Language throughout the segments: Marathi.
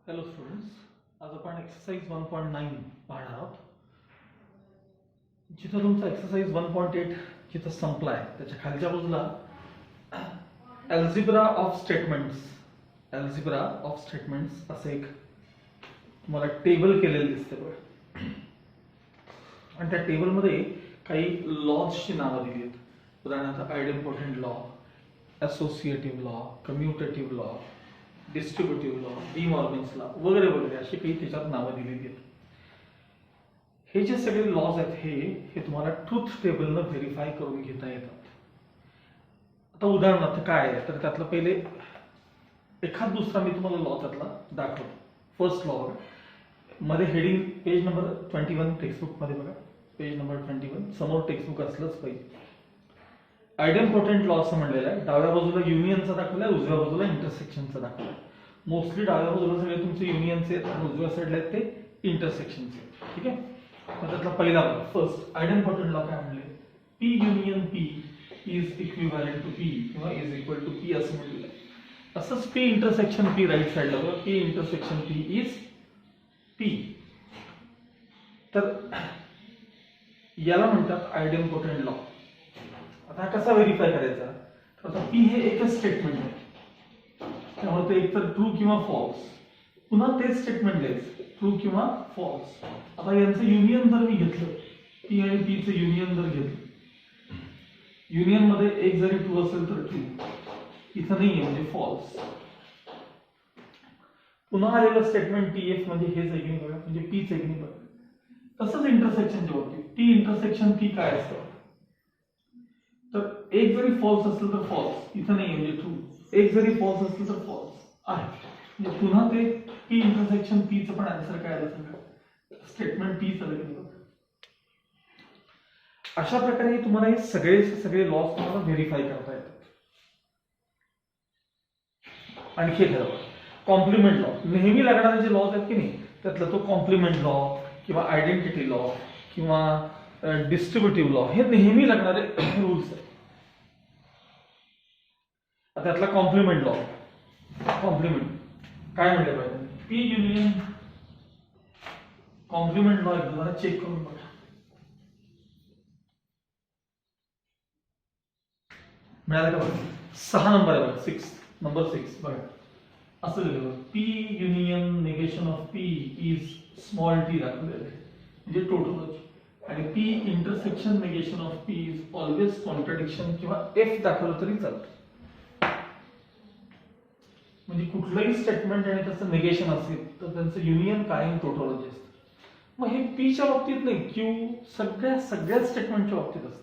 हॅलो स्टुडंट्स, आज आपण एक्सरसाइज 1.9 पाहणार आहोत. जिथं तुमचा एक्सरसाइज 1.8 जिथं संपला आहे त्याच्या खालच्या बाजूला अल्जिब्रा ऑफ स्टेटमेंट्स असे एक तुम्हाला टेबल केलेलं दिसते बघा. आणि त्या टेबलमध्ये काही लॉजची नावं दिली आहेत. उदाहरणार्थ idempotent law, associative law, commutative law, distributive law, De Morgan's law वगैरे वगैरे अशी काही त्याच्यात नावं दिलेली आहेत. हे जे सगळे लॉज आहेत हे तुम्हाला ट्रूथ टेबलनं व्हेरीफाय करून घेता येतात. आता उदाहरणार्थ काय आहे तर त्यातलं पहिले एखाद दुसरा मी तुम्हाला लॉ त्यातला दाखवतो. फर्स्ट लॉ मध्ये हेडिंग पेज नंबर 21 टेक्स्टबुक मध्ये बघा, पेज नंबर 21 समोर टेक्स्टबुक असलंच पाहिजे. आयडेम्पोर्टंट लॉ असं म्हणलेलं आहे. डाव्या बाजूला युनियनचा दाखवलाय, उजव्या बाजूला इंटरसेक्शनचा दाखवलाय. मोस्टली डाव्या बाजूला सगळे तुमचे युनियनचे आहेत आणि उजव्या साईडला आहेत ते इंटरसेक्शनचे. ठीक आहे, मग त्यातला पहिला बघा, फर्स्ट आयडेम्पोर्टंट लॉ काय म्हणले, P union P is equivalent to P किंवा इज इक्वल टू पी असं म्हणलेलं आहे. असंच पी इंटरसेक्शन पी राईट साईडला बघा, P intersection P is P. तर याला म्हणतात आयडेम्पोर्टंट लॉ. आता हा कसा व्हेरीफाय करायचा, तर आता पी हे एकच स्टेटमेंट आहे, त्यामुळे ते एकतर ट्रू किंवा फॉल्स. पुन्हा तेच स्टेटमेंट द्यायचं, ट्रू किंवा फॉल्स. आता यांचं युनियन जर मी घेतलं, पी आणि पीचं युनियन जर घेतलं, युनियन मध्ये एक जरी ट्रू असेल तर ट्रू, इथं नाहीये म्हणजे फॉल्स. पुन्हा आलेलं स्टेटमेंट टी एफ म्हणजे हेच आहे की नाही बघा, म्हणजे पीच आहे की नाही बघा. तसंच इंटरसेक्शनच्या बाबतीत टी इंटरसेक्शन पी काय असतं, तर एक जरी फॉल्स असेल तर फॉल्स, इथं नाही म्हणजे ट्रू. एक जरी फॉल्स असेल तर फॉल्स आहे. म्हणजे पुन्हा ते पी इंटरसेक्शन पी चं पण आन्सर काय आलं सांगा, स्टेटमेंट पी चं आलं. अशा प्रकारे तुम्हाला हे सगळे लॉज तुम्हाला व्हेरीफाय करता येतात. आणखी ठरवा कॉम्प्लिमेंट लॉ. नेहमी लागणारे जे लॉज आहेत की नाही त्यातला तो कॉम्प्लिमेंट लॉ किंवा आयडेंटिटी लॉ किंवा डिस्ट्रीब्युटिव्ह लॉ हे नेहमी लागणारे रूल्स आहेत. त्यातला कॉम्प्लिमेंट लॉ, कॉम्प्लिमेंट काय म्हणले पाहिजे, पी युनियन कॉम्प्लिमेंट लॉ एकदा चेक करून बघा. मिळालं का बघा, 6 नंबर आहे बघा, नंबर 6 बघा. असं लिहिलं, P union negation of P is small T दाखवलेलं आहे म्हणजे टोटोलॉजी. आणि P intersection negation of P is always contradiction किंवा एफ दाखवलं तरी चालतं. म्हणजे कुठलंही स्टेटमेंट आणि त्याचं निगेशन असेल तर त्यांचं युनियन कायम टोटोलॉजी असतं. मग हे पीच्या बाबतीत नाही, क्यू सगळ्या स्टेटमेंटच्या बाबतीत असतं.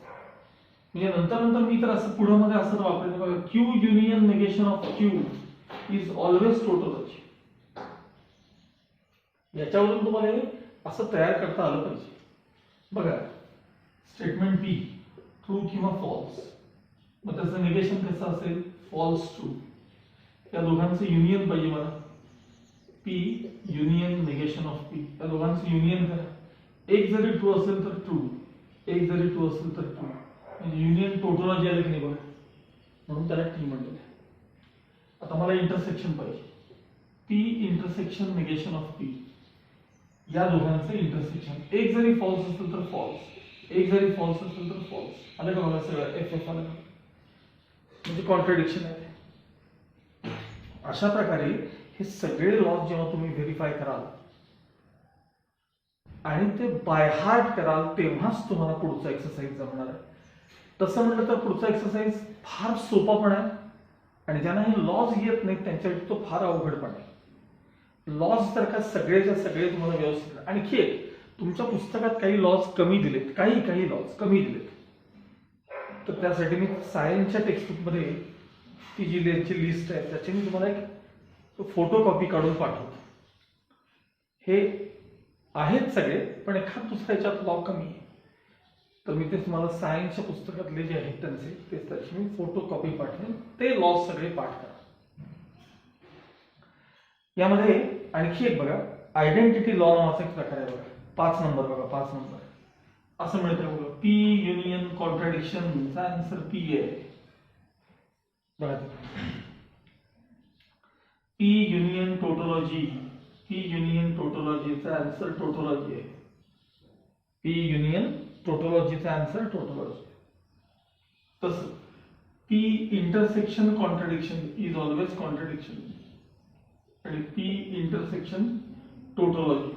म्हणजे नंतर मी तर असं पुढे मध्ये असं वापरायचं बघा, Q union negation of Q is always tautology. याच्यावरून तुम्हाला हे असं तयार करता आलं पाहिजे. बघा, स्टेटमेंट पी ट्रू किंवा फॉल्स, मग त्याचं निगेशन कसं असेल, फॉल्स ट्रू. या दोघांचं युनियन पाहिजे मला, P union negation of P. या दोघांचं युनियन करा. एक जरी ट्रू असेल तर ट्रू, एक जरी ट्रू असेल तर ट्रू, म्हणजे युनियन टोटोलॉजी आली की नाही बघा, म्हणून त्याला टी म्हणलेलं आहे. आता मला इंटरसेक्शन पाहिजे, P intersection negation of P. या दोघांचं इंटरसेक्शन एक जरी फॉल्स असेल तर फॉल्स, एक जरी फॉल्स असेल तर फॉल्स. आलं का बघा सगळं, एफ एफ आलं का, म्हणजे कॉन्ट्रडिक्शन आहे. अशा प्रकारे हे सगळे लॉज जेव्हा तुम्ही व्हेरीफाय कराल आणि ते बाय हार्ट कराल तेव्हाच तुम्हाला पुढचा एक्सरसाइज जमणार आहे. तसं म्हटलं तर पुढचा एक्सरसाइज फार सोपा पण आहे आणि ज्यांना हे लॉज येत नाहीत त्यांच्यासाठी तो फार अवघड पण आहे. लॉज जर का सगळेच्या सगळे तुम्हाला व्यवस्थित. आणखी एक, तुमच्या पुस्तकात काही लॉज कमी दिलेत, काही लॉज कमी दिलेत, तर त्यासाठी मी सायन्सच्या टेक्स्टबुकमध्ये ती जी लिस्ट आहे त्याची मी तुम्हाला एक फोटो कॉपी काढून पाठवतो. हे आहेत सगळे पण एखाद दुसरा याच्यात लॉ कमी आहे, तर मी ते तुम्हाला सायन्सच्या पुस्तकातले जे आहेत तेच त्याची मी फोटो कॉपी पाठवेन. ते लॉज सगळे पाठ करा. यामध्ये आणखी एक बघा, आयडेंटिटी लॉ नावाचा एक प्रकार आहे बघा, 5 नंबर बघा, 5 नंबर असं मिळतं बघा, पी युनियन कॉन्ट्रडिक्शनचा आन्सर पी आहे बघा. P union tautology P union टोटोलॉजीचा आन्सर टोटोलॉजी आहे. पी युनियन टोटोलॉजीचा आन्सर टोटोलॉजी. तसं P intersection contradiction is always contradiction. आणि पी इंटरसेक्शन टोटोलॉजी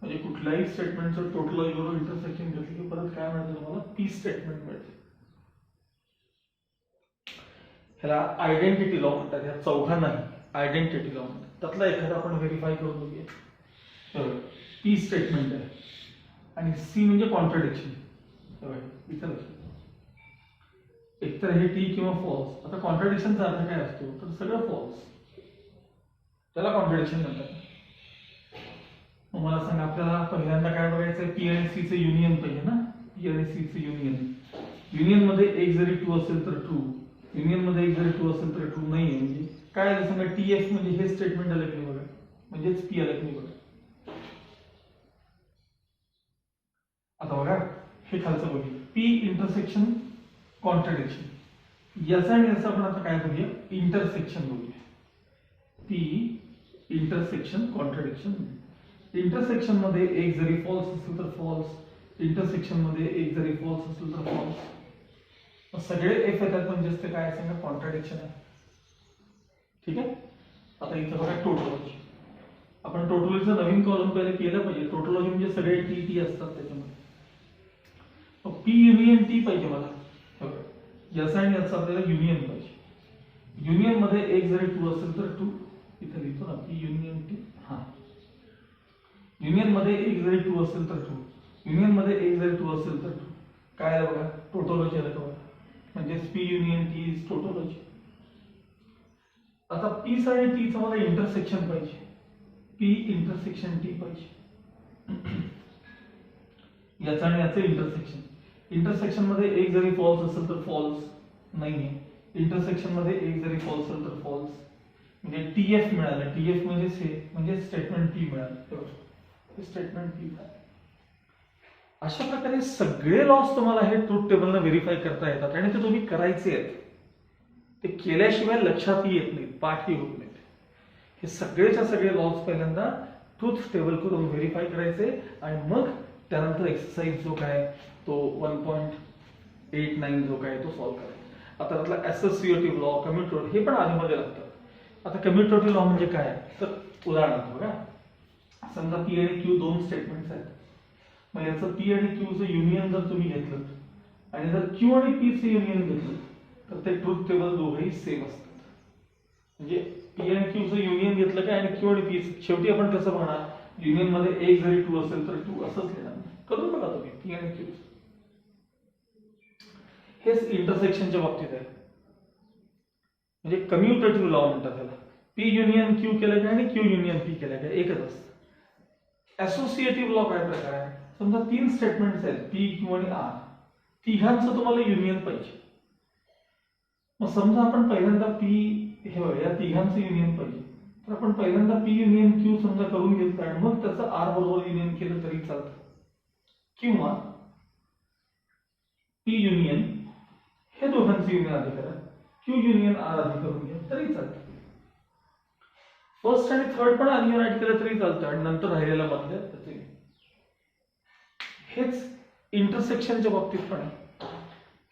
म्हणजे कुठल्याही स्टेटमेंटचं टोटोलॉजीवर इंटरसेक्शन घेतलं की परत काय मिळतं तुम्हाला? पी स्टेटमेंट मिळते. ह्याला आयडेंटिटी लॉ म्हणतात. ह्या चौघांनाही आयडेंटिटी लॉ म्हणतात. त्यातला एखादा आपण व्हेरीफाय करून बघूया. पी स्टेटमेंट आहे आणि सी म्हणजे कॉन्ट्रडिक्शन. इथं एकतर हे टी किंवा फॉल्स. आता कॉन्ट्रडिक्शनचा अर्थ काय असतो? तर सगळं फॉल्स, त्याला कॉन्ट्रडिक्शन म्हणतात. मग मला सांगा, आपल्याला पहिल्यांदा काय बघायचं? पी आणि सी चे युनियन पाहिजे ना. पी आणि सी चे युनियन. युनियन मध्ये एक जरी ट्रू असेल तर ट्रू, युनियन मध्ये एक जरी ट्रू असेल तर ट्रू नाहीये. म्हणजे काय आलं सांगा? टी एफ म्हणजे हे स्टेटमेंट आलं की नाही बघा, म्हणजेच पी आलं की नाही बघा. आता बघा हे खालचं बघूया, पी इंटरसेक्शन कॉन्ट्रडिक्शन. याचा आणि याचा आपण आता काय बघूया? इंटरसेक्शन बघूया. P intersection contradiction. इंटरसेक्शन मध्ये एक जरी फॉल्स असेल तर फॉल्स, इंटरसेक्शन मध्ये एक जरी फॉल्स असेल तर फॉल्स. सगळे एफ येतात म्हणजेच ते काय सांगा? कॉन्ट्रडिक्शन आहे. ठीक आहे. आता इथं बघा टोटोलॉजी. आपण टोटोलॉजीचं नवीन कॉलम पहिले केलं पाहिजे. टोटोलॉजी म्हणजे सगळे टी टी असतात त्याच्यामध्ये. पी युनियन टी पाहिजे मला. याचा आणि याचा आपल्याला युनियन पाहिजे. युनियन मध्ये एक जरी ट्रू असेल तर ट्रू. इथे लिहितो ना पी युनियन टी. हा, युनियन मध्ये एक जरी ट्रू असेल तर ट्रू, युनियन मध्ये एक जरी ट्रू असेल तर ट्रू. काय आलं बघा? टोटोलॉजी आलं बघा. म्हणजे P union T is tautology. आता पी आणि टी चं मला इंटरसेक्शन पाहिजे. पी इंटरसेक्शन टी पाहिजे. याचा आणि याचं इंटरसेक्शन. इंटरसेक्शन मध्ये एक जरी फॉल्स असेल तर फॉल्स नाहीये. इंटरसेक्शन मध्ये एक जरी फॉल्स असेल तर फॉल्स. म्हणजे टी एफ मिळालं. टी एफ म्हणजे हे म्हणजे स्टेटमेंट पी मिळालं. स्टेटमेंट पी मिळालं. अशा प्रकारे सगळे लॉस तुम्हाला हे ट्रूथ टेबलने व्हेरीफाय करता येतात आणि ते तुम्ही करायचे आहेत. ते केल्याशिवाय लक्षातही येत नाहीत, पाठही होत नाहीत. हे सगळेच्या सगळे लॉस पहिल्यांदा ट्रूथ टेबल करून व्हेरीफाय करायचे आणि मग त्यानंतर एक्सरसाइज जो काय तो 1.89 जो काय तो सॉल्व्ह करायचा. आता त्यातला असोसिएटिव्ह लॉ, कम्युटेटिव्ह हे पण आधीमध्ये लागतात. आता कम्युटेटिव्ह लॉ म्हणजे काय? तर उदाहरणार्थ बघा, समजा पी आणि क्यू दोन स्टेटमेंट्स आहेत. मग याचं पी आणि क्यूचं युनियन जर तुम्ही घेतलं आणि जर क्यू आणि पी चे युनियन घेतलं तर ते ट्रूथ टेबल दोघेही सेम असतात. म्हणजे पी आणि क्यूचं युनियन घेतलं काय आणि क्यू आणि पी, शेवटी आपण कसं बघणार? युनियन मध्ये एक जरी ट्रू असेल तर ट्रू असंच लिहिणार. करून बघा तुम्ही पी आणि क्यू. हेच इंटरसेक्शनच्या बाबतीत आहे. म्हणजे कम्युटेटिव्ह लॉ म्हणतात त्याला. पी युनियन क्यू केलं काय आणि क्यू युनियन पी केलं काय एकच असतं. असोसिएटिव्ह लॉ काय प्रकार आहे? समजा तीन स्टेटमेंट्स आहेत पी, क्यू आणि आर. तिघांचं तुम्हाला युनियन पाहिजे. मग समजा आपण पहिल्यांदा पी हे या तिघांचं युनियन पाहिजे तर आपण पहिल्यांदा पी युनियन क्यू समजा करून घेतलं आणि मग त्याचं आर बरोबर युनियन केलं तरी चालतं. किंवा पी युनियन हे दोघांचं युनियन आधी करा, क्यू युनियन आर आधी करून घ्या तरी चालतं. फर्स्ट आणि थर्ड पण आधी युनाइट केलं तरी चालतं आणि नंतर राहिलेला बदल्या त्याचे. हेच इंटरसेक्शनच्या बाबतीत पण आहे.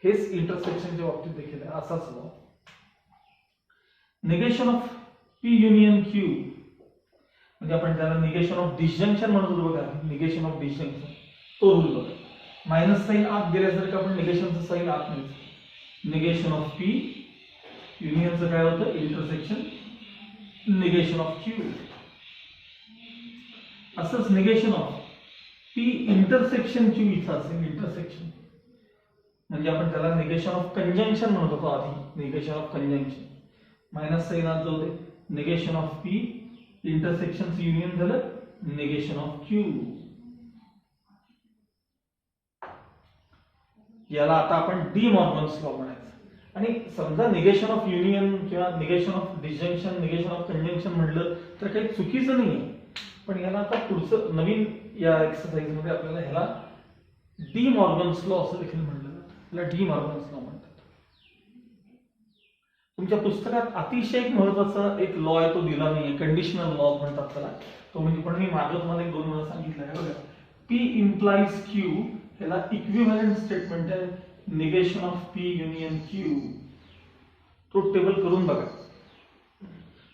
हेच इंटरसेक्शनच्या बाबतीत देखील आहे असाच law. Negation of P union Q म्हणजे आपण त्याला निगेशन ऑफ डिसजंक्शन म्हणत होतो बघा. निगेशन ऑफ डिसजंक्शन तो रूल बघा. मायनस साइन आत गेल्यासारखं आपण निगेशनचं साइन आत नाही. निगेशन ऑफ पी युनियनचं काय होतं? इंटरसेक्शन. Negation of Q. असंच negation of P intersection Q इथं असेल. इंटरसेक्शन म्हणजे आपण त्याला निगेशन ऑफ कंजंक्शन म्हणत होतो आधी. Negation of conjunction minus sign आत जाऊ दे. निगेशन ऑफ पी इंटरसेक्शनचं युनियन झालं निगेशन ऑफ क्यू. याला आता आपण डी मॉर्गन्स लॉ म्हणायचं. आणि समजा निगेशन ऑफ युनियन किंवा negation of disjunction, negation of conjunction म्हटलं तर काही चुकीचं नाहीये. पण याला आता पुढचं नवीन या एक्सरसाइज मध्ये आपल्याला ह्याला डी मॉर्गन्स लॉ असं देखील म्हटलं जातं. याला डी मॉर्गन्स लॉ म्हणतात. तुमच्या पुस्तकात अतिशय एक महत्वाचा एक लॉ आहे, तो दिला नाहीये, कंडिशनल लॉ म्हणतात त्याला. तो म्हणजे पण मी मागं तुम्हाला एक 2 वेळा सांगितलं आहे बघा. P implies Q ह्याला इक्विव्हॅलेंट स्टेटमेंट आहे, negation of P union Q. तो टेबल करून बघा.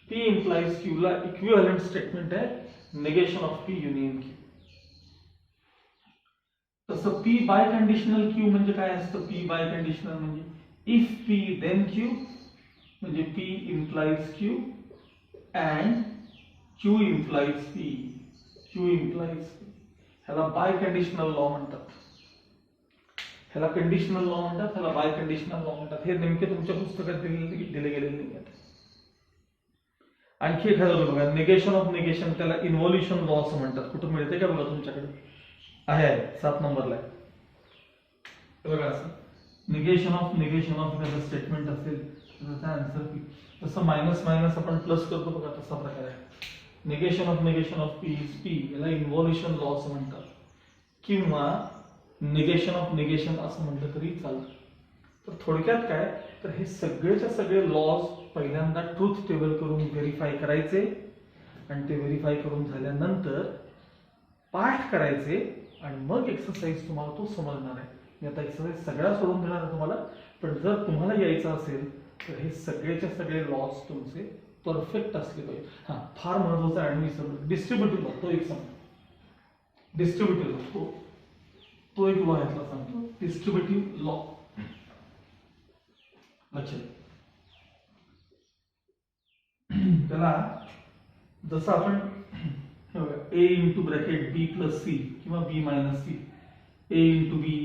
P implies Q ला इक्विव्हॅलेंट स्टेटमेंट आहे, negation of P union Q. तसं P बाय कंडिशनल Q म्हणजे काय असतं? P बाय कंडिशनल म्हणजे इफ P then Q, म्हणजे P implies Q and Q implies P. Q implies P. ह्याला बाय कंडिशनल लॉ म्हणतात. ह्याला कंडिशनल लॉ म्हणतात, ह्याला बाय कंडिशनल लॉ म्हणतात. हे नेमके तुमच्या पुस्तकात दिले गेलेले नाही आहेत. आणखी एखादं बघा, निगेशन ऑफ निगेशन, त्याला इन्व्होल्युशन लॉ असं म्हणतात. कुठं मिळते का बघा, तुमच्याकडे आहे 7 नंबरला आहे. बघा असं निगेशन ऑफ एखादं स्टेटमेंट असेल तर त्याचा आन्सर पी. तसं मायनस मायनस आपण प्लस करतो बघा, तसा प्रकार आहे. Negation of P is P, याला इन्व्होल्युशन लॉ असं म्हणतात, किंवा निगेशन ऑफ निगेशन असं म्हटलं तरी चालतं. तर थोडक्यात काय, तर हे सगळेच्या सगळे लॉज पहिल्यांदा ट्रूथ टेबल करून व्हेरीफाय करायचे, आणि ते व्हेरीफाय करून झाल्यानंतर पाठ करायचे, आणि मग एक्सरसाइज तुम्हाला तो समजणार आहे. मी आता एक्सरसाइज सगळ्या सोडून देणार आहे तुम्हाला, पण जर तुम्हाला यायचं असेल तर हे सगळेच्या सगळे लॉज तुमचे परफेक्ट असले पाहिजे. हा फार महत्वाचा आहे. आणि डिस्ट्रीब्युटिव्ह लॉ, तो एक सांगतो. डिस्ट्रीब्युटिव्ह लॉ, तो एक लॉ ह्यातला सांगतो, डिस्ट्रीब्युटिव्ह लॉ. लक्षात त्याला जसं आपण ए इंटू ब्रॅकेट बी प्लस सी किंवा बी मायनस सी, ए इंटू बी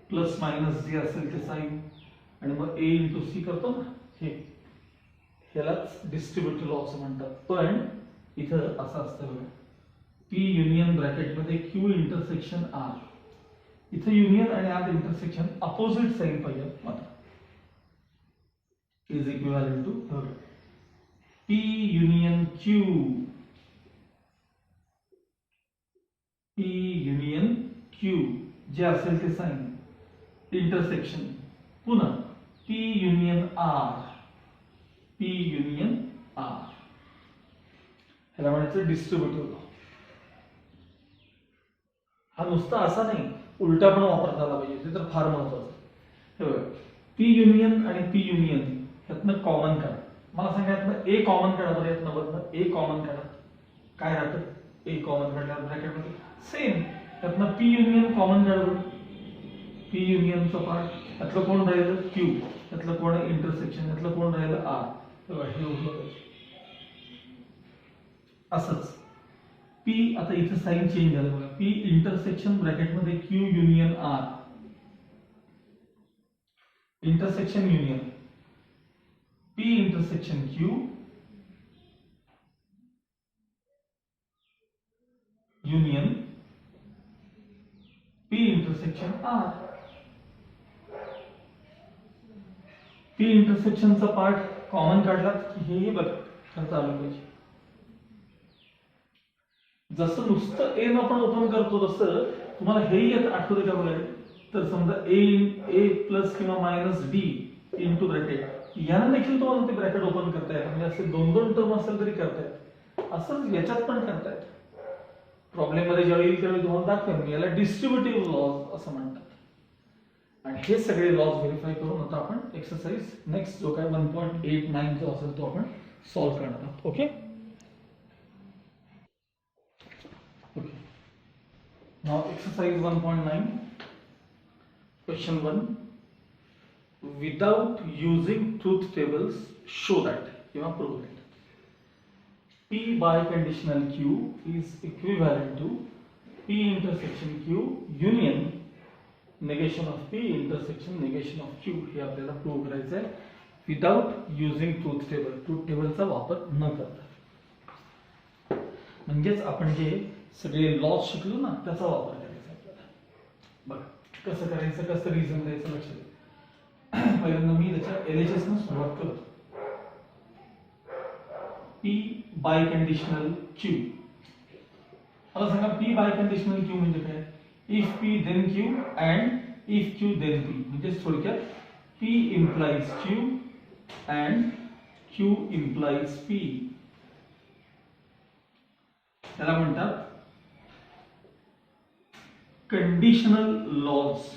प्लस मायनस जे असेल ते साइन, आणि मग ए इंटू सी करतो ना, ह्यालाच डिस्ट्रीब्युटिव्ह लॉ असं म्हणतात. पण इथं असं असतं बघा, पी युनियन ब्रॅकेट मध्ये क्यू इंटरसेक्शन आर. इथं युनियन आणि आर इंटरसेक्शन अपोजिट साइन पाहिजे मात्र, is equivalent to P union Q, P union Q जे असेल ते साइन, इंटरसेक्शन, पुन्हा P union R, P union R, ह्याला म्हणायचं डिस्ट्रीब्युटिव्ह लॉ. हा नुसता असा नाही, उलटा पण वापरता आला पाहिजे, ते तर फार महत्वाचं. पी युनियन आणि पी युनियन ह्यातनं कॉमन काढा. मला सांगा यातनं ए कॉमन काढा बरं, यातनं बरं ए कॉमन काढा, काय राहतं? ए कॉमन काढल्यावर ब्रॅकेटमध्ये सेम, त्यातनं पी युनियन कॉमन काढा बरं. पी युनियनचा पार्ट यातलं कोण राहिलं? क्यू. यातलं कोण इंटरसेक्शन, यातलं कोण राहिलं? आर. तेव्हा हे उरलं पाहिजे. असंच पी, आता इथे साइन चेंज झालं बघा, पी इंटरसेक्शन ब्रॅकेटमध्ये Q union R, intersection union, P intersection Q union P intersection R. P इंटरसेक्शनचा पार्ट कॉमन काढलात की हेही बघ करता आलं पाहिजे. जसं नुसतं ए न आपण ओपन करतो तसं तुम्हाला हेही येत आठवते का बघा. तर समजा ए प्लस किंवा मायनस डी इंटू ब्रॅकेट, यानं देखील तुम्हाला ते ब्रॅकेट ओपन करता येतं. म्हणजे असे 2-2 टर्म असेल तरी करता येत. असंच याच्यात पण करता येत. प्रॉब्लेम मध्ये जेव्हा येईल त्यावेळी तुम्हाला दाखवेन मी, याला डिस्ट्रीब्युटिव्ह लॉज असं म्हणतात. आणि हे सगळे लॉज व्हेरीफाय करून आता आपण एक्सरसाइज नेक्स्ट जो काय 1.89 जो असेल तो आपण सॉल्व्ह करणार आहोत. Okay okay. Now exercise 1.9, question 1. Without using truth tables, show that किंवा prove that P by conditional Q is equivalent to P intersection Q union negation of P intersection negation of Q. हे आपल्याला प्रूव्ह करायचं आहे without using truth table. Truth टेबलचा वापर न करता. म्हणजेच आपण जे सगळे लॉज शिकलो ना त्याचा वापर करायचा आपल्याला. बघा कसं करायचं, कसं रिझन द्यायचं लक्षात. पहिल्यांदा मी त्याच्या LHS न सुरुवात करतो. P biconditional Q. मला सांगा P बाय कंडिशनल Q म्हणजे काय? If P then Q and if Q then P. म्हणजे थोडक्यात P implies Q and Q implies P. त्याला म्हणतात कंडिशनल लॉज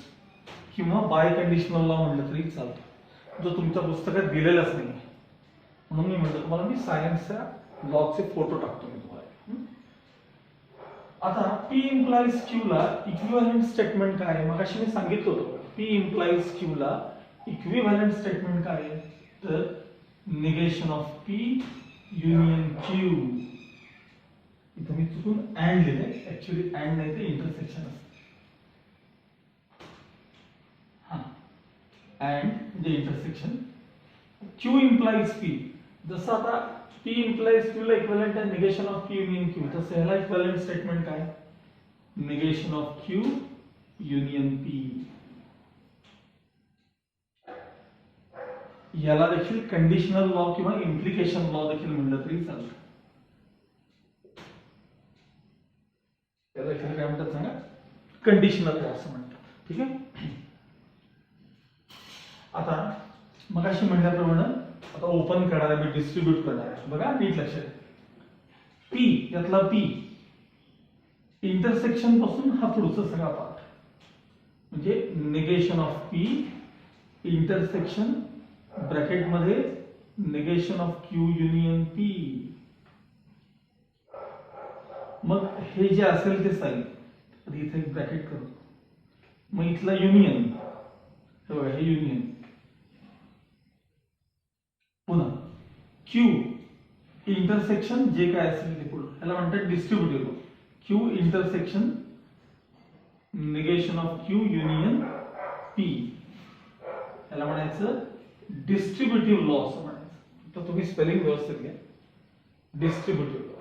किंवा बाय कंडिशनल लॉ म्हटलं तरी चालतं, जो तुमच्या पुस्तकात दिलेलाच नाही. म्हणून मी म्हणतो तुम्हाला, मी सायन्सच्या लॉचे फोटो टाकतो मी तुम्हाला. आता P implies Q ला इक्विव्हॅलेंट स्टेटमेंट काय आहे? मगाशी मी सांगितलं होतं, P implies Q ला इक्विव्हॅलेंट स्टेटमेंट काय आहे? तर negation of P union Q. इथं मी चुकून अँड लिहिलंय, ऍक्च्युअली अँड नाही, ते इंटरसेक्शन असतं. हा, अँड म्हणजे इंटरसेक्शन. Q implies P. जसं आता P implies Q ला इक्विव्हॅलेंट आहे negation of P union Q, तसं ह्याला इक्विव्हॅलेंट स्टेटमेंट काय? Negation of Q union P. याला देखील कंडिशनल लॉ किंवा इम्प्लिकेशन लॉ देखील म्हणलं तरी चालतं. त्याला काय म्हणतात सांगा? कंडिशनल लॉ असं म्हणतात. ठीक आहे. आता मगाशी म्हटल्याप्रमाणे आता ओपन करणार आहे, मी डिस्ट्रीब्यूट करणार आहे. बघा नीट लक्षात. P यातला P इंटरसेक्शन पासून हा पुढचा सगळा पार्ट, म्हणजे negation of P intersection bracket मध्ये negation of Q union P. मग हे जे असेल ते साइन, इथे एक ब्रॅकेट करू. मग इथला युनियन, हे बघा हे युनियन. पुन्हा Q इंटरसेक्शन जे काय असेल ते पुढे, याला म्हणतात distributive law. Q intersection negation of Q union P, याला म्हणायचं डिस्ट्रीब्युटिव्ह लॉ असं म्हणायचं. तर तुम्ही स्पेलिंग व्यवस्थित घ्या, डिस्ट्रीब्युटिव्ह लॉ.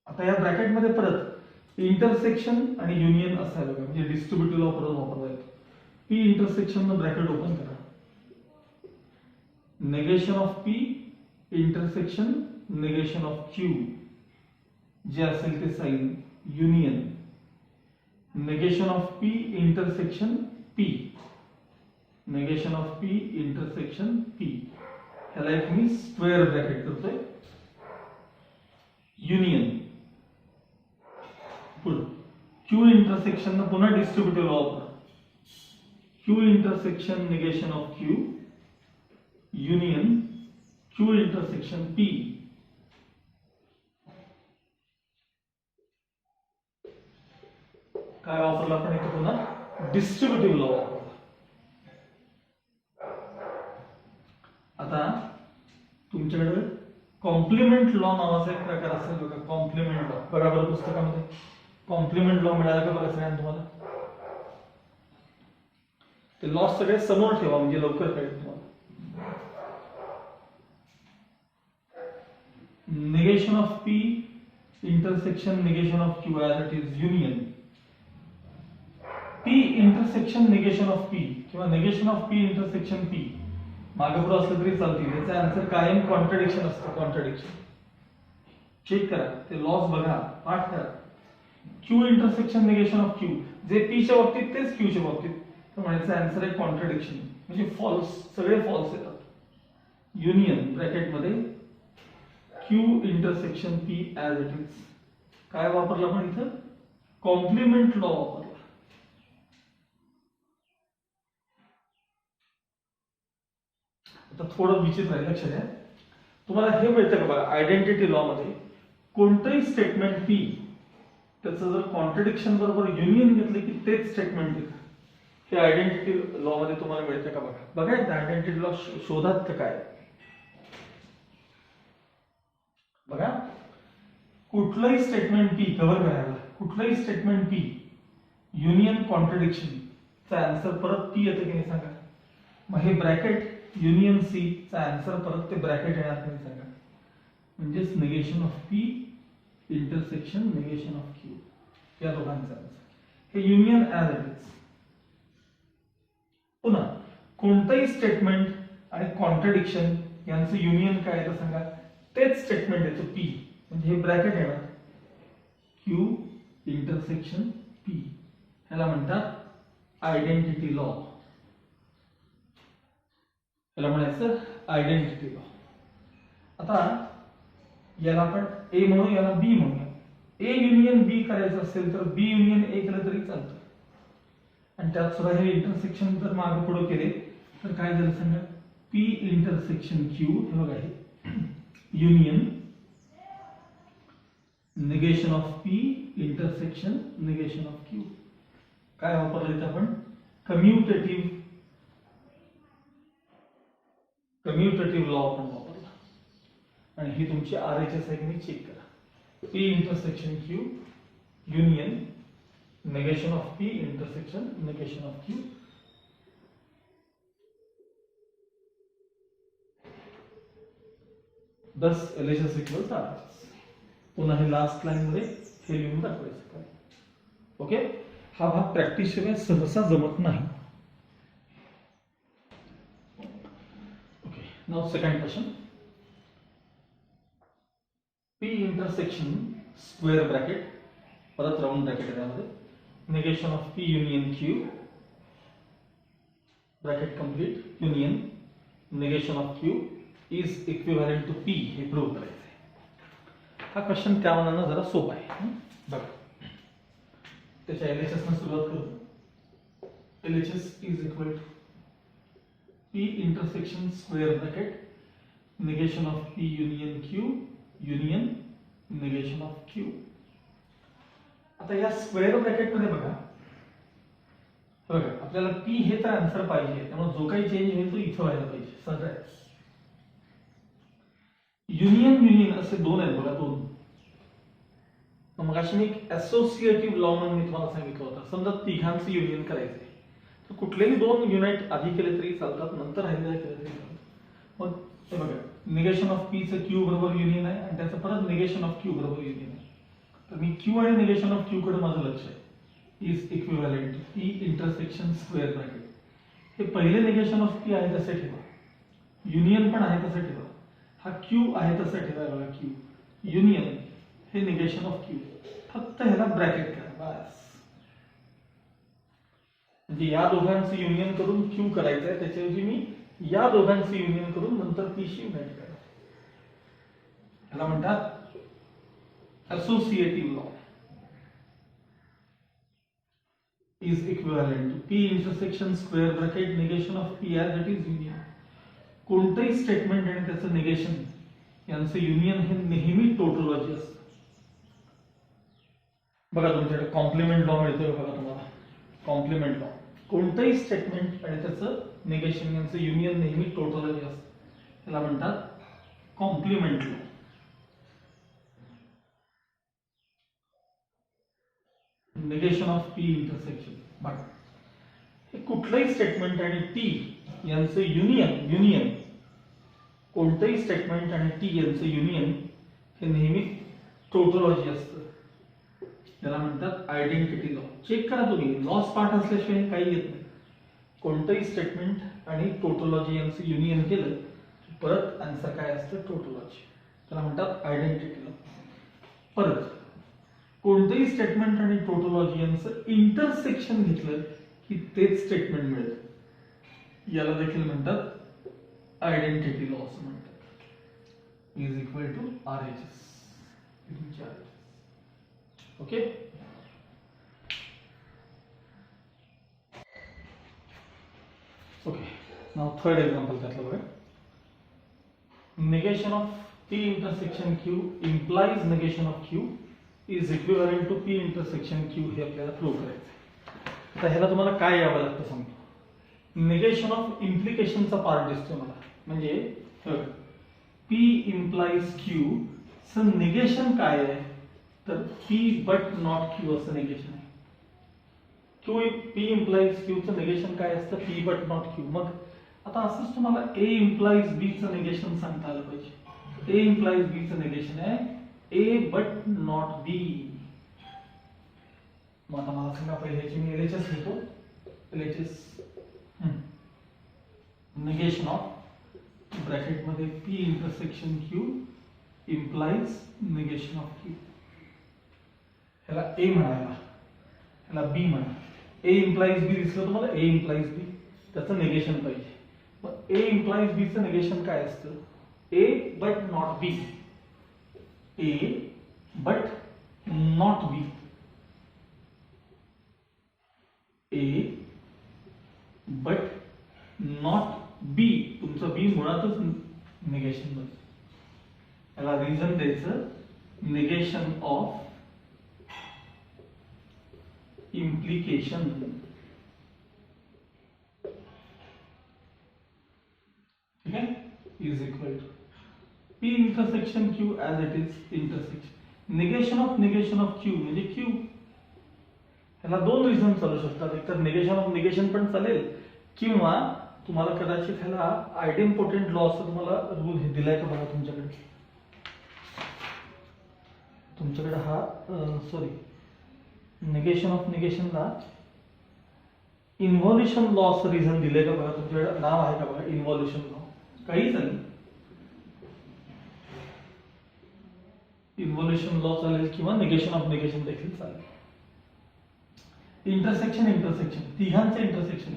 आता या ब्रॅकेट मध्ये परत इंटरसेक्शन आणि युनियन असायला पाहिजे, म्हणजे डिस्ट्रीब्युटिव्ह लॉ परत वापरला जातो. P इंटरसेक्शन न ब्रॅकेट ओपन करा, negation of P intersection negation of Q जे असेल ते sign union negation of P intersection P, negation of P intersection P. ह्याला एक मी स्क्वेअर ब्रॅकेट करतोय. युनियन पुढे Q इंटरसेक्शन न पुन्हा डिस्ट्रीब्युटिव्ह लॉ वापरा. Q intersection negation of Q union Q intersection P. काय वापरला आपण इथे? पुन्हा डिस्ट्रीब्युटिव्ह लॉ वापरला. आता तुमच्याकडे कॉम्प्लिमेंट लॉ नावाचा एक प्रकार असेल बघा, कॉम्प्लिमेंट लॉ. बघा बरं पुस्तकामध्ये कॉम्प्लिमेंट लॉ मिळाला का बघा सगळ्यांना तुम्हाला. ते लॉ सगळे समोर ठेवा म्हणजे लवकर कळेल तुम्हाला. negation of P intersection negation of Q as it is union. P intersection negation of P किंवा negation of P intersection P मागे पुढे असलं तरी चालतील. याचा आन्सर कायम कॉन्ट्रडिक्शन असतं. कॉन्ट्रडिक्शन चेक करा, ते लॉस बघा, पाठ करा. Q intersection negation of Q जे P च्या बाबतीत तेच Q च्या बाबतीत, तर म्हणायचं आन्सर आहे कॉन्ट्रडिक्शन, म्हणजे फॉल्स, सगळे फॉल्स येतात. युनियन ब्रॅकेट मध्ये Q intersection P as it is. काय वापरलं आपण इथं? कॉम्प्लिमेंट लॉ वापरला. आता थोडं विचित्र आहे, लक्षात घ्या. तुम्हाला हे मिळतं का बघा, आयडेंटिटी लॉ मध्ये कोणतंही स्टेटमेंट P त्याचं जर कॉन्ट्रडिक्शन बरोबर युनियन घेतलं की तेच स्टेटमेंट येतं. हे आयडेंटिटी लॉ मध्ये तुम्हाला मिळतं का बघा. बघा एकदा आयडेंटिटी लॉ शोधात का काय. बघा कुठलंही स्टेटमेंट P कव्हर करायला, कुठलंही स्टेटमेंट P युनियन कॉन्ट्रडिक्शन चा आन्सर परत P येतं की नाही सांगा. मग हे ब्रॅकेट युनियन C चा आन्सर परत ते ब्रॅकेट येणार की नाही सांगा. म्हणजेच negation of P intersection negation of Q या दोघांचा आन्सर. हे युनियन ऍज इट इज. पुन्हा कोणतंही स्टेटमेंट आणि कॉन्ट्रडिक्शन यांचं युनियन काय येतं सांगा. तेच स्टेटमेंट येतं P, म्हणजे हे ब्रॅकेट येणार Q इंटरसेक्शन P. ह्याला म्हणतात आयडेंटिटी लॉ. याला म्हणायचं आयडेंटिटी लॉ. आता याला आपण ए म्हणू, याला बी म्हणूया. ए युनियन बी करायचं असेल तर बी युनियन ए केलं तरी चालतं. आणि त्यात सुद्धा हे इंटरसेक्शन जर मागे पुढे केले तर काय झालं सांगा, पी इंटरसेक्शन क्यू, हे बघा हे union negation of P intersection negation of Q. काय वापरलं इथं आपण, कम्युटेटिव्ह लॉ आपण वापरला. आणि ही तुमची RHS आहे की नाही चेक करा. P intersection Q union negation of P intersection negation of Q. Thus LHS equals RHS. पुन्हा हे लास्ट लाईन मध्ये हे लिहून दाखवायचं. ओके, हा भाग प्रॅक्टिस शिवाय सहसा जमत नाही. Okay, now second question. P intersection square bracket, परत राउंड ब्रॅकेट आहे त्यामध्ये, negation of P union Q bracket complete, union negation of Q is equivalent to P, हे प्रूव्ह करायचं. हा क्वेश्चन त्या मनानं जरा सोपा आहे. बघा, त्याच्या LHS ने सुरुवात करू. LHS is equal to P intersection square bracket negation of P union Q union negation of Q. आता या स्क्वेअर ब्रॅकेट मध्ये बघा आपल्याला पी हे तर आन्सर पाहिजे, त्यामुळे जो काही चेंज होईल तो इथं व्हायला पाहिजे. सगळ्याच युनियन असे दोन आहेत बघा, दोन. मग अशी मी असोसिएटिव्ह लॉ म्हणून मी तुम्हाला सांगितलं होतं. समजा तिघांचं युनियन करायचंय तर कुठलेही दोन युनाइट आधी केले तरी चालतात, नंतर राहिलेले केले तरी चालतात. मग हे बघा, निगेशन ऑफ पी चं क्यू बरोबर युनियन आहे आणि त्याचं परत निगेशन ऑफ क्यू बरोबर युनियन आहे. तर मी क्यू आणि निगेशन ऑफ क्यू कडे माझं लक्ष आहे. Is equivalent to P intersection square bracket. हे पहिले निगेशन ऑफ पी आहे तसे ठेवा, युनियन पण आहे तसे ठेवा, हा क्यू आहे तसे ठेवा. बघा क्यू युनियन हे निगेशन ऑफ क्यू, फक्त ह्याला ब्रॅकेट करा बस. म्हणजे या दोघांचं युनियन करून क्यू करायचं आहे, त्याच्याऐवजी मी या दोघांचं युनियन करून नंतर पी शी युनाइट करा. ह्याला म्हणतात associative law. Is equivalent to P intersection square bracket negation of P as it is union. कोणतंही स्टेटमेंट आणि त्याचं निगेशन यांचं युनियन हे नेहमी टोटोलॉजी असतं. बघा तुमच्याकडे कॉम्प्लिमेंट लॉ मिळतोय बघा तुम्हाला. कॉम्प्लिमेंट लॉ, कोणतंही स्टेटमेंट आणि त्याचं निगेशन यांचं युनियन नेहमी टोटोलॉजी असतं. त्याला म्हणतात complement law. Negation of P intersection. बघा, हे कुठलंही स्टेटमेंट आणि टी यांचं युनियन कोणतंही स्टेटमेंट आणि टी यांचं युनियन हे नेहमी टोटोलॉजी असतं. त्याला म्हणतात आयडेंटिटी लॉ. चेक करा तुम्ही, लॉस पार्ट असल्याशिवाय काही येत नाही. कोणतंही स्टेटमेंट आणि टोटोलॉजी यांचं युनियन केलं परत आन्सर काय असतं, टोटोलॉजी. त्याला म्हणतात आयडेंटिटी लॉ. परत कोणतेही स्टेटमेंट आणि टोटोलॉजी यांचं इंटरसेक्शन घेतलं की तेच स्टेटमेंट मिळतं. याला देखील म्हणतात आयडेंटिटी लॉ असं म्हणतात. Is equal to RHS. Okay, okay. Now third example त्यातलं बघा. negation of P intersection Q implies negation of Q is equivalent to P intersection Q हे आपल्याला प्रूव्ह करायचं. आता ह्याला तुम्हाला काय यावं लागतं सांगतो. निगेशन ऑफ इम्प्लिकेशनचा पार्ट दिसतोय मला. म्हणजे P implies Q चं निगेशन काय आहे तर P but not Q असं निगेशन आहे. P implies Q चं निगेशन काय असतं, P but not Q. मग आता असंच तुम्हाला A implies B चं निगेशन सांगता आलं पाहिजे. A implies B चं निगेशन आहे A but not B. मग आता मला सांगा पहिले ह्याची मी LHS लिहितो. LHS निगेशन ऑफ ब्रॅकेट मध्ये P intersection Q implies negation of Q. ह्याला A म्हणायला, ह्याला B म्हणा. A implies B दिसलं तुम्हाला, A implies B त्याचं निगेशन पाहिजे. मग ए इम्प्लाइज बी चं निगेशन काय असतं? A but not B, A but not B, A but not B. तुमचं बी मुळातच निगेशन मध्ये. याला रिझन द्यायचं निगेशन ऑफ इम्प्लिकेशन. ठीक है, is equal to P intersection Q as it is intersection. Negation of Q म्हणजे क्यू. ह्याला दोन रिझन चालू शकतात. एक तर निगेशन ऑफ निगेशन पण चालेल, किंवा तुम्हाला कदाचित ह्याला आयडेम्पोटेंट लॉ असं तुम्हाला रूल हे दिलाय का बघा तुमच्याकडे. तुमच्याकडे हा सॉरी निगेशन ऑफ निगेशनला इन्व्हॉल्युशन लॉ असं रिझन दिलंय का बघा तुमच्याकडे. नाव आहे का बघा इन्व्हॉल्युशन लॉ. काही चालेल, इन्व्हॉल्युशन लॉ चालेल किंवा निगेशन ऑफ निगेशन देखील चालेल. इंटरसेक्शन तिघांचे इंटरसेक्शन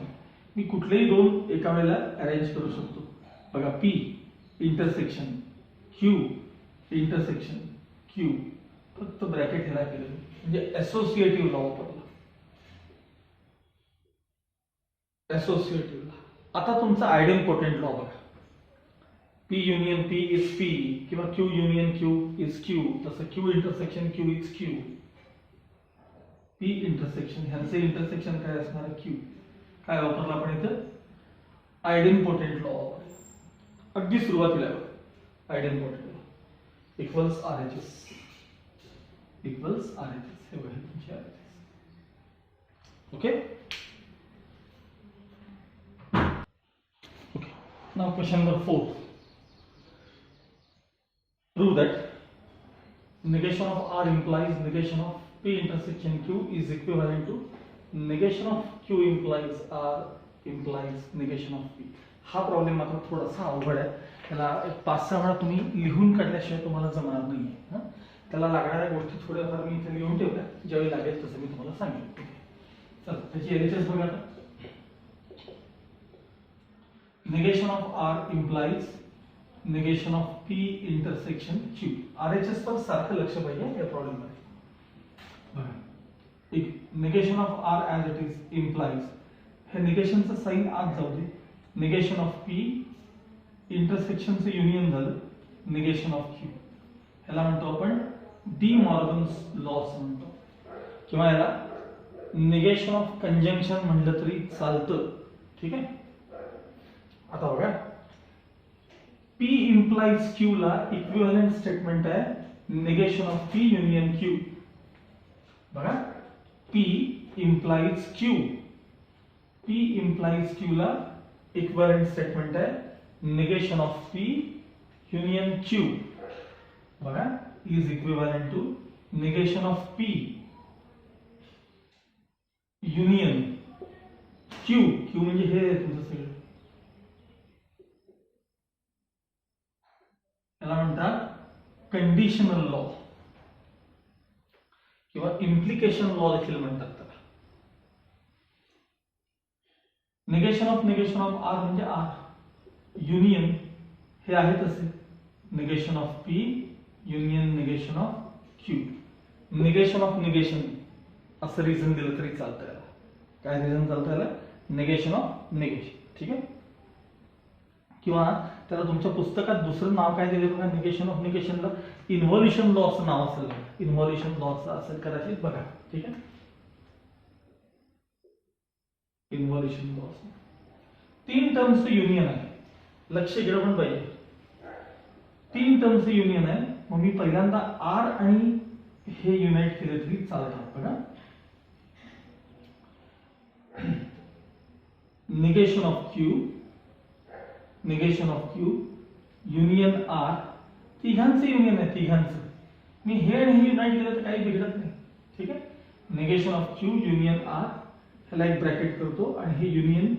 मी कुठलेही दोन एका वेळेला अरेंज करू शकतो. बघा P intersection Q intersection Q, फक्त ब्रॅकेट ह्याला केलं म्हणजे असोसिएटिव्ह लॉ वापरला. Associative law. आता तुमचा आयडेम्पोटेंट लॉ बघा. P union P is P किंवा Q union Q is Q. तसं Q intersection Q is Q. P intersection ह्यांचे इंटरसेक्शन काय असणार आहे? क्यू. काय वापरला आपण इथं? आयडेम्पोटेंट लॉ वापरला. अगदी सुरुवातीला idempotent law equals R H S equals R H S. हे बघा तुमचे R H S. Okay okay. Now question number 4. Prove that negation of R implies negation of P intersection Q is equivalent to negation of Q implies R implies negation of P. हा प्रॉब्लेम मात्र थोडासा अवघड आहे. त्याला एक 5-6 वेळा तुम्ही लिहून काढल्याशिवाय तुम्हाला जमणार नाहीये. त्याला लागणाऱ्या गोष्टी थोड्याफार मी इथे लिहून ठेवल्या, ज्यावेळी लागेल तसं मी तुम्हाला सांगेन. चल त्याची एलएचएस बघा. negation of R implies negation of P intersection Q. RHS पर सारखं लक्ष पाहिजे या प्रॉब्लेम मध्ये. बघा एक negation of R as it is implies, हे निगेशनचं साइन आत जाऊ दे. निगेशन ऑफ P इंटरसेक्शनचं युनियन झालं निगेशन ऑफ Q. ह्याला म्हणतो आपण डी मॉर्गन्स लॉ म्हणतो, किंवा याला निगेशन ऑफ कंजंक्शन म्हणलं तरी चालतं. ठीक आहे. आता बघा P implies Q ला इक्विव्हॅलेंट स्टेटमेंट आहे negation of P union Q. बघा P implies Q, P implies Q ला इक्विव्हॅलेंट स्टेटमेंट आहे negation of P union Q. बघा is equivalent to negation of P union Q. Q म्हणजे हे तुमचं सगळं. याला म्हणतात कंडिशनल लॉ किंवा इम्प्लिकेशन लॉ देखील म्हणतात त्याला. निगेशन ऑफ आर म्हणजे आर, युनियन हे आहे तसे negation of P union negation of Q. Negation of negation असं रिझन दिलं तरी चालतं. याला काय रिझन चालतं? याला निगेशन ऑफ निगेशन. ठीक आहे. किंवा त्याला तुमच्या पुस्तकात दुसरं नाव काय दिले बघा निगेशन ऑफ निगेशनला इन्व्हॉल्युशन लॉ असं नाव असेल. इन्व्हॉल्युशन लॉ असेल कदाचित बघा. ठीक आहे. इन्व्हॉल्युशन लॉ 3 टर्म्सचं युनियन आहे. लक्ष गेलं पण पाहिजे. 3 टर्म्सचं युनियन आहे. मग मी पहिल्यांदा आर आणि हे युनाइट केले तरी चालतात. बघा negation of Q negation of Q union R. तिघांचं युनियन आहे. तिघांचं मी हे आणि हे युनाइट केलं तर काही बिघडत नाही. ठीक आहे. Negation of Q union R ह्याला एक ब्रॅकेट करतो आणि हे युनियन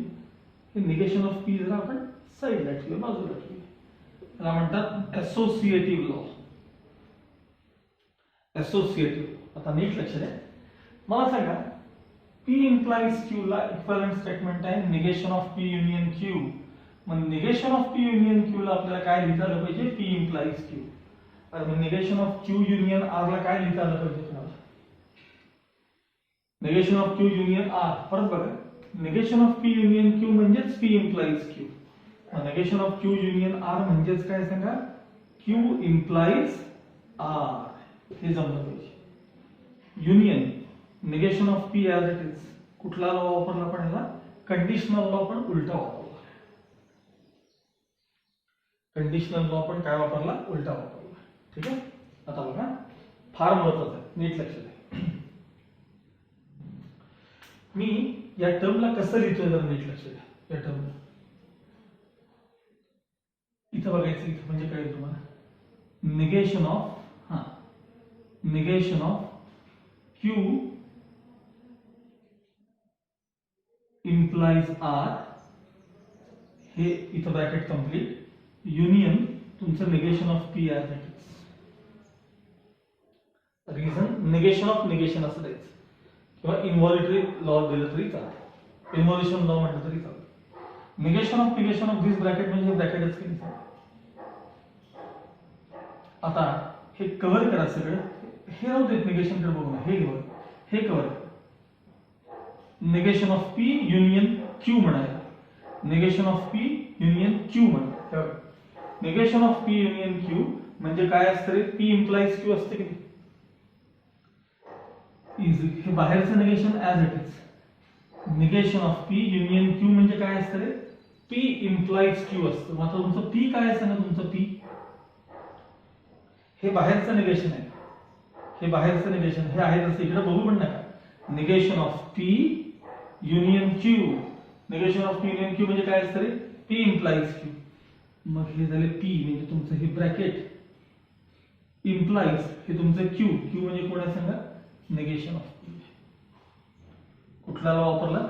हे निगेशन ऑफ पी जर आपण साईडला ठेवलं बाजूला ठेवलं त्याला म्हणतात असोसिएटिव्ह लॉ. असोसिएटिव्ह. आता नीट लक्ष द्या. मला सांगा P implies Q ला इक्विव्हॅलेंट स्टेटमेंट आहे negation of P union Q मग negation of P union Q ला आपल्याला काय लिहिता आलं पाहिजे, पी इम्प्लाइज क्यू. आणि मग negation of Q union R ला काय लिहिता आलं पाहिजे तुम्हाला, negation of Q union R. परत बघा, negation of P union Q म्हणजेच P implies Q. Negation of Q union R म्हणजेच काय सांगा, क्यू इम्प्लाइज आर. हे जमलं पाहिजे. Union negation of P as it is, कुठला लॉ वापरला पण ह्याला, कंडिशनल लॉ पण उलटा वापरला. कंडिशनल लॉ पण काय वापरला, उलटा वापरला. ठीक आहे. आता बघा, फार महत्वाचं आहे, नीट लक्षात आहे. मी या टर्मला कसं लिहितोय जर नीट लक्षात द्या. या टर्मला इथं बघायचं, इथं म्हणजे काय तुम्हाला, negation of negation of Q implies R, हे इथं ब्रॅकेट कंप्लीट, युनियन तुमचं negation of P as it is. Reason negation of negation असं द्यायचं, किंवा इन्व्हॉल्युटरी लॉ दिलं तरी चालतं, इन्व्हॉल्युशन लॉ म्हटलं तरी चालतं. निगेशन ऑफ दिस ब्रॅकेट म्हणजे ब्रॅकेटच केली. आता हे कव्हर करा सगळं, हे राहू देत, निगेशन कडे बघू, हे कव्हर करा. Negation of P union Q म्हणायला, negation of P union Q म्हणा. Negation of P union Q म्हणजे काय असतं रे, पी इम्प्लाइज क्यू असते की नाही. हे बाहेरचं negation as it is. Negation of P union Q म्हणजे काय असतं रे, पी इम्प्लाइज क्यू असतं. मग आता तुमचं पी काय असतं ना, तुमचं पी हे बाहेरचं निगेशन आहे, हे बाहेरचं निगेशन हे आहे तसं इकडे बघू पण नका. Negation of P union Q, negation of P union Q म्हणजे काय असतं रे, पी इम्प्लाइज क्यू. मग हे झाले पी म्हणजे तुमचं हे ब्रॅकेट, इम्प्लाइज हे तुमचं क्यू, क्यू म्हणजे कोण आहे सांगा, निगेशन ऑफ पी. कुठला लॉ वापरला,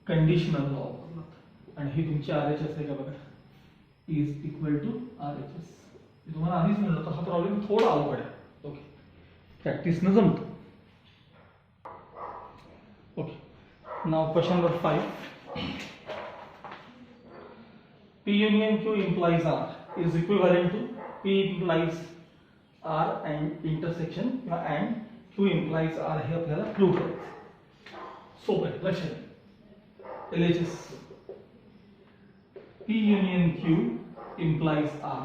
कंडिशनल लॉ वापरला. आणि ही तुमची RHS आहे का बघा, इज इक्वल टू RHS. तुम्हाला आधीच म्हणलं तर हा प्रॉब्लेम थोडा अवघड आहे. Okay, प्रॅक्टिसनं जमतो. Okay, now question number 5. P union Q implies R is equivalent to P implies R and intersection and Q implies R हे आपल्याला प्रूव्ह करायचं. सोपं आहे, लक्षात घ्या. LHS P union Q implies R,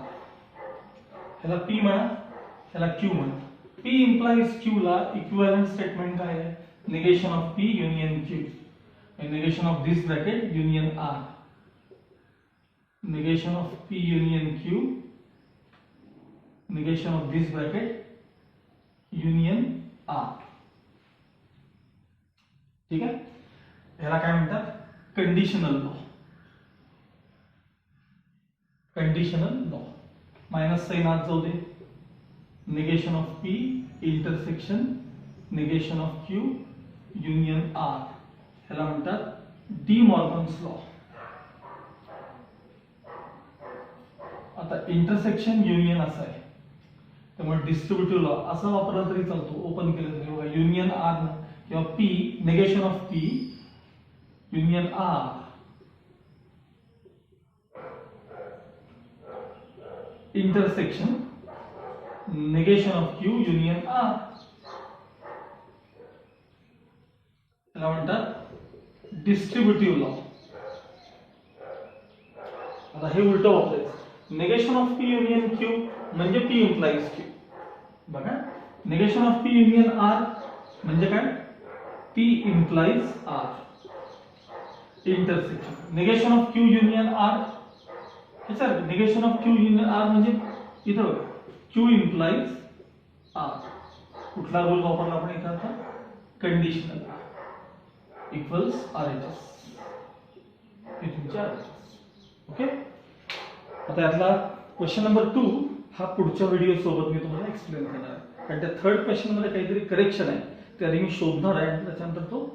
ह्याला P म्हणा, ह्याला Q म्हणा. P implies Q ला इक्विव्हॅलंट स्टेटमेंट काय आहे, negation of P union Q, negation of this bracket union R. negation of P union Q, negation of this bracket union R. ठीक आहे. ह्याला काय म्हणतात, conditional law. Conditional law minus sign आत जाऊ दे. Negation of P intersection negation of Q union R, ह्याला म्हणतात डी मॉर्गन्स लॉ. आता इंटरसेक्शन युनियन असं आहे, त्यामुळे डिस्ट्रीब्युटिव्ह लॉ असं वापरला तरी चालतो, ओपन केलं तरी. बघा, युनियन आर किंवा P, negation of P union R, intersection negation of Q union R, त्याला म्हणतात डिस्ट्रीब्युटिव्ह लॉ. आता हे उलट वापरायचं. Negation of P union Q म्हणजे पी इम्प्लाइज क्यू. बघा, negation of P union R म्हणजे काय, P implies R. Intersection negation of Q union R, ह्याच्यात negation of Q union R म्हणजे इथं बघा, क्यू इम्प्लाइज आर. कुठला रूल वापरला आपण इथं आता, कंडिशनल इक्वल्स RHS. हे तुमच्या RHS. ओके. आता यातला क्वेश्चन नंबर 2 हा पुढच्या व्हिडिओ सोबत मी तुम्हाला एक्सप्लेन करणार आहे, कारण त्या थर्ड क्वेश्चन मध्ये काहीतरी करेक्शन आहे, ते आधी मी शोधणार आहे आणि त्याच्यानंतर तो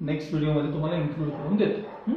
नेक्स्ट व्हिडिओ मध्ये तुम्हाला इन्क्लूड करून देतो.